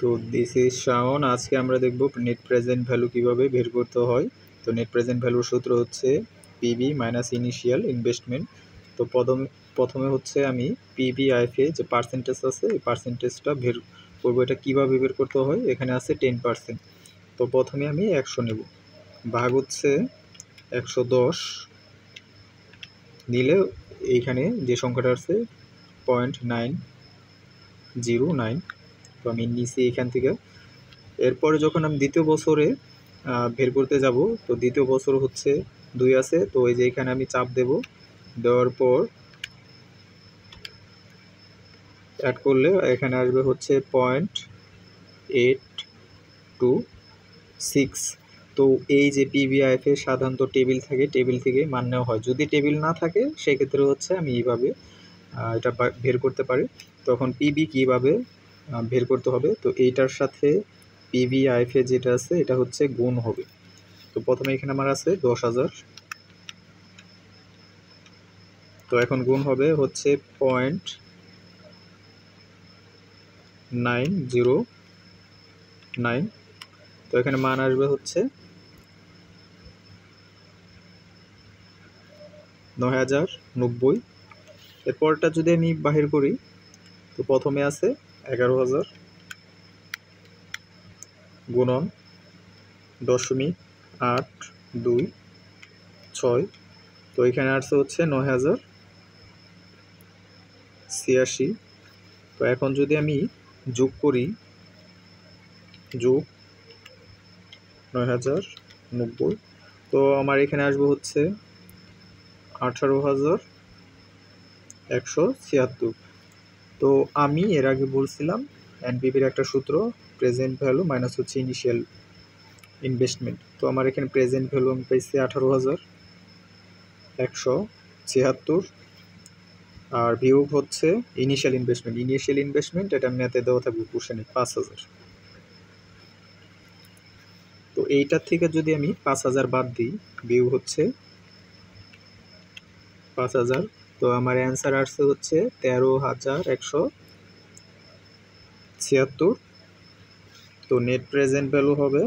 তো this is Shaon. আজকে আমরা দেখব নেট প্রেজেন্ট ভ্যালু কিভাবে বের করতে হয়। তো নেট প্রেজেন্ট ভ্যালুর সূত্র হচ্ছে পিবি মাইনাস ইনিশিয়াল ইনভেস্টমেন্ট। তো প্রথমে হচ্ছে আমি পিবিআইএফে যে পার্সেন্টেজ আছে এই পার্সেন্টেজটা বের করবো। এটা কীভাবে বের করতে হয়, এখানে আছে 10%। তো প্রথমে আমি 100 নেব, ভাগ হচ্ছে 110 নিলে এইখানে যে সংখ্যাটা আছে 0.909। তো আমি নিচে এখান থেকে এরপরে যখন আমি দ্বিতীয় বছরে বের করতে যাব, তো দ্বিতীয় বছর হচ্ছে 2 আছে, তো এই যে এখানে আমি চাপ দেব, দেওয়ার পর অ্যাড করলে এখানে আসবে হচ্ছে 0.826। তো এই যে পিবিআইএফে সাধারণত টেবিল থাকে, টেবিল থেকে মান নেওয়া হয়। যদি টেবিল না থাকে সেক্ষেত্রে হচ্ছে আমি এইভাবে এটা বের করতে পারি। তখন পিবি কীভাবে বের করতে হবে, তো এইটার সাথে পিবিআইএফে যেটা আছে এটা হচ্ছে গুণ হবে। তো প্রথমে এখানে আমার আছে 10,000, তো এখন গুণ হবে হচ্ছে 0.909। তো এখানে মান আসবে হচ্ছে 9,090। এরপরটা যদি আমি বাহির করি, তো প্রথমে আছে 11,000 গুণন 0.826। তো এখানে আসছে হচ্ছে 9,086। তো এখন যদি আমি যোগ করি, যোগ 9,090, তো আমার এখানে আসবে হচ্ছে 18,176। তো আমি এর আগে বলছিলাম এনপিভির একটা সূত্র, প্রেজেন্ট ভ্যালু মাইনাস হচ্ছে ইনিশিয়াল ইনভেস্টমেন্ট। তো আমার এখানে প্রেজেন্ট ভ্যালু আমি পাইছি 18,176, আর বিয়োগ হচ্ছে ইনিশিয়াল ইনভেস্টমেন্ট। ইনিশিয়াল ইনভেস্টমেন্ট এটা ম্যাথে দেওয়া থাকবে কোশ্চেনে 5,000। তো এইটার থেকে যদি আমি 5,000 বাদ দিই, বিয়োগ হচ্ছে 5,000, তো আমার অ্যান্সার আসছে হচ্ছে 13,176। তো নেট প্রেজেন্ট ভ্যালু হবে